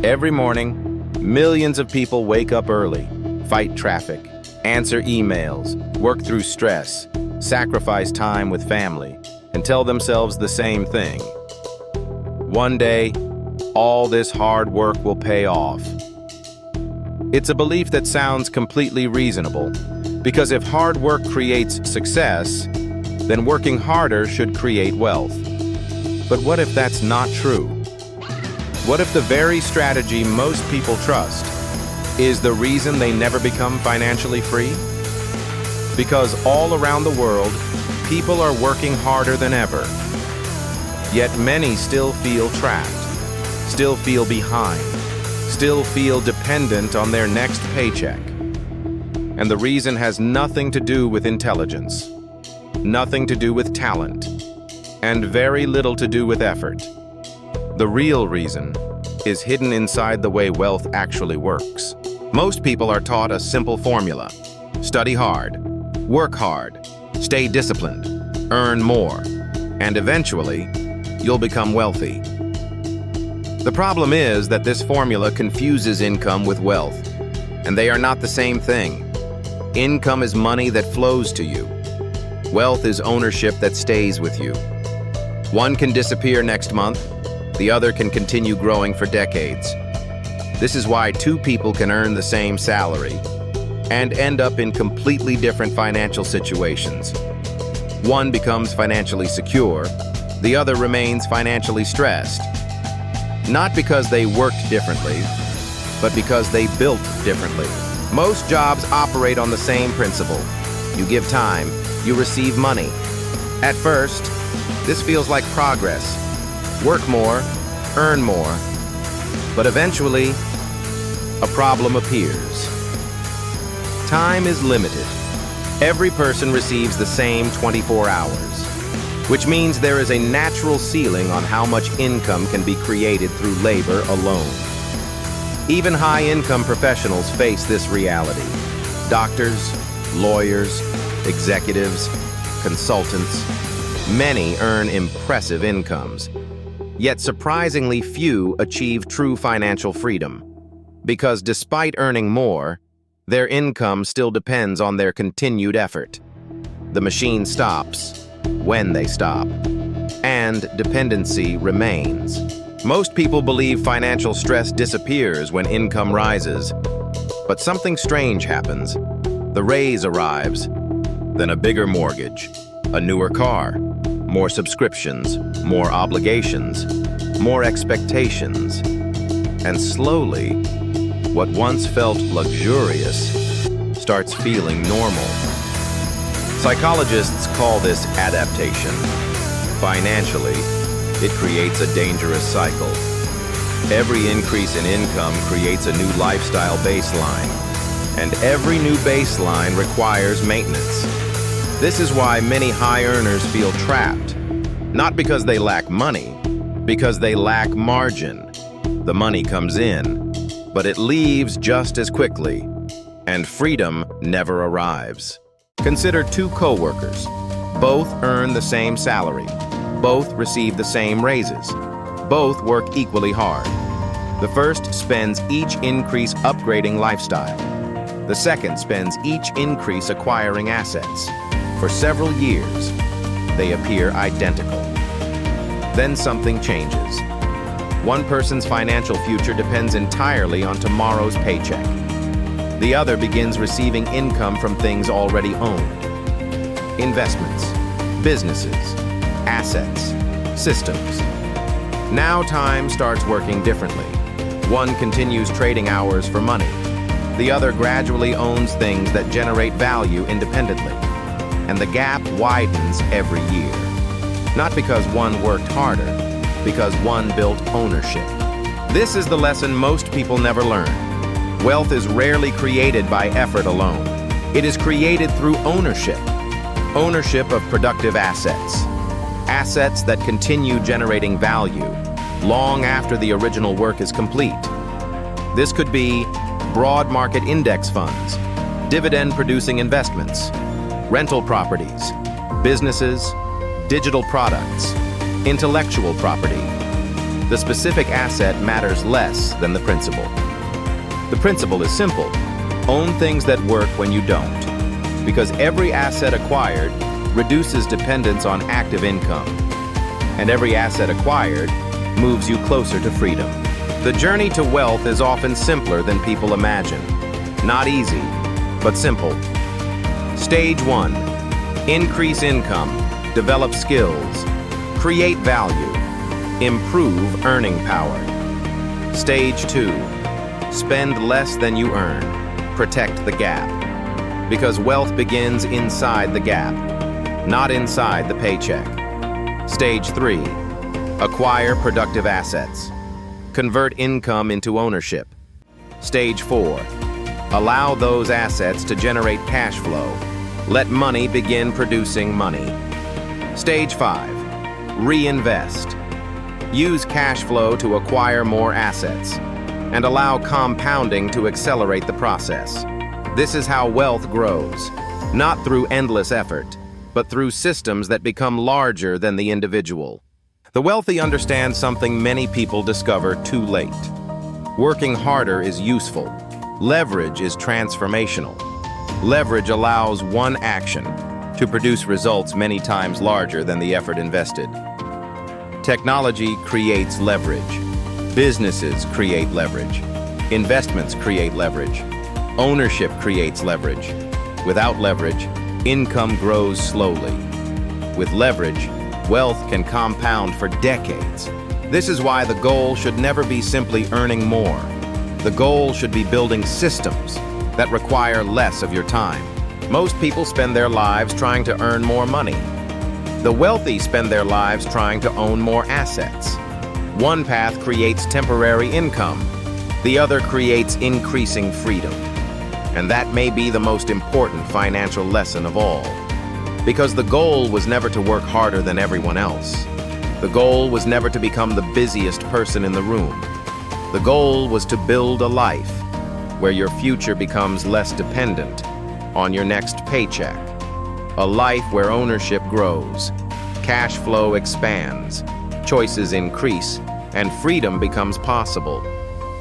Every morning, millions of people wake up early, fight traffic, answer emails, work through stress, sacrifice time with family, and tell themselves the same thing. One day, all this hard work will pay off. It's a belief that sounds completely reasonable, because if hard work creates success, then working harder should create wealth. But what if that's not true? What if the very strategy most people trust is the reason they never become financially free? Because all around the world, people are working harder than ever. Yet many still feel trapped, still feel behind, still feel dependent on their next paycheck. And the reason has nothing to do with intelligence, nothing to do with talent, and very little to do with effort. The real reason is hidden inside the way wealth actually works. Most people are taught a simple formula: study hard, work hard, stay disciplined, earn more, and eventually, you'll become wealthy. The problem is that this formula confuses income with wealth, and they are not the same thing. Income is money that flows to you. Wealth is ownership that stays with you. One can disappear next month, the other can continue growing for decades. This is why two people can earn the same salary and end up in completely different financial situations. One becomes financially secure, the other remains financially stressed. Not because they worked differently, but because they built differently. Most jobs operate on the same principle. You give time, you receive money. At first, this feels like progress. Work more, earn more. But eventually, a problem appears. Time is limited. Every person receives the same 24 hours, which means there is a natural ceiling on how much income can be created through labor alone. Even high-income professionals face this reality. Doctors, lawyers, executives, consultants, many earn impressive incomes. Yet surprisingly few achieve true financial freedom, because despite earning more, their income still depends on their continued effort. The machine stops when they stop, and dependency remains. Most people believe financial stress disappears when income rises, but something strange happens. The raise arrives, then a bigger mortgage, a newer car, more subscriptions, more obligations, more expectations, and slowly, what once felt luxurious starts feeling normal. Psychologists call this adaptation. Financially, it creates a dangerous cycle. Every increase in income creates a new lifestyle baseline, and every new baseline requires maintenance. This is why many high earners feel trapped, not because they lack money, because they lack margin. The money comes in, but it leaves just as quickly, and freedom never arrives. Consider two co-workers. Both earn the same salary. Both receive the same raises. Both work equally hard. The first spends each increase upgrading lifestyle. The second spends each increase acquiring assets. For several years, they appear identical. Then something changes. One person's financial future depends entirely on tomorrow's paycheck. The other begins receiving income from things already owned. Investments, businesses, assets, systems. Now time starts working differently. One continues trading hours for money. The other gradually owns things that generate value independently. And the gap widens every year. Not because one worked harder, because one built ownership. This is the lesson most people never learn. Wealth is rarely created by effort alone. It is created through ownership. Ownership of productive assets. Assets that continue generating value long after the original work is complete. This could be broad market index funds, dividend-producing investments, rental properties, businesses, digital products, intellectual property. The specific asset matters less than the principle. The principle is simple. Own things that work when you don't, because every asset acquired reduces dependence on active income, and every asset acquired moves you closer to freedom. The journey to wealth is often simpler than people imagine. Not easy, but simple. Stage 1. Increase income, develop skills, create value, improve earning power. Stage 2. Spend less than you earn, protect the gap. Because wealth begins inside the gap, not inside the paycheck. Stage 3. Acquire productive assets. Convert income into ownership. Stage 4. Allow those assets to generate cash flow. Let money begin producing money. Stage 5. Reinvest. Use cash flow to acquire more assets and allow compounding to accelerate the process. This is how wealth grows, not through endless effort, but through systems that become larger than the individual. The wealthy understand something many people discover too late. Working harder is useful. Leverage is transformational. Leverage allows one action to produce results many times larger than the effort invested. Technology creates leverage. Businesses create leverage. Investments create leverage. Ownership creates leverage. Without leverage, income grows slowly. With leverage, wealth can compound for decades. This is why the goal should never be simply earning more. The goal should be building systems that require less of your time. Most people spend their lives trying to earn more money. The wealthy spend their lives trying to own more assets. One path creates temporary income. The other creates increasing freedom. And that may be the most important financial lesson of all. Because the goal was never to work harder than everyone else. The goal was never to become the busiest person in the room. The goal was to build a life where your future becomes less dependent on your next paycheck. A life where ownership grows, cash flow expands, choices increase, and freedom becomes possible.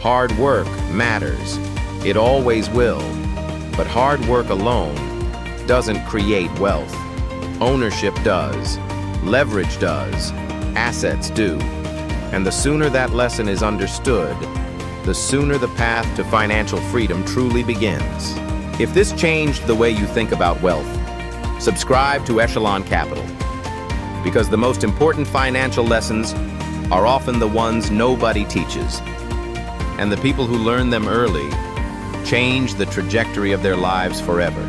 Hard work matters. It always will. But hard work alone doesn't create wealth. Ownership does. Leverage does. Assets do. And the sooner that lesson is understood, the sooner the path to financial freedom truly begins. If this changed the way you think about wealth, subscribe to Echelon Capital. Because the most important financial lessons are often the ones nobody teaches. And the people who learn them early change the trajectory of their lives forever.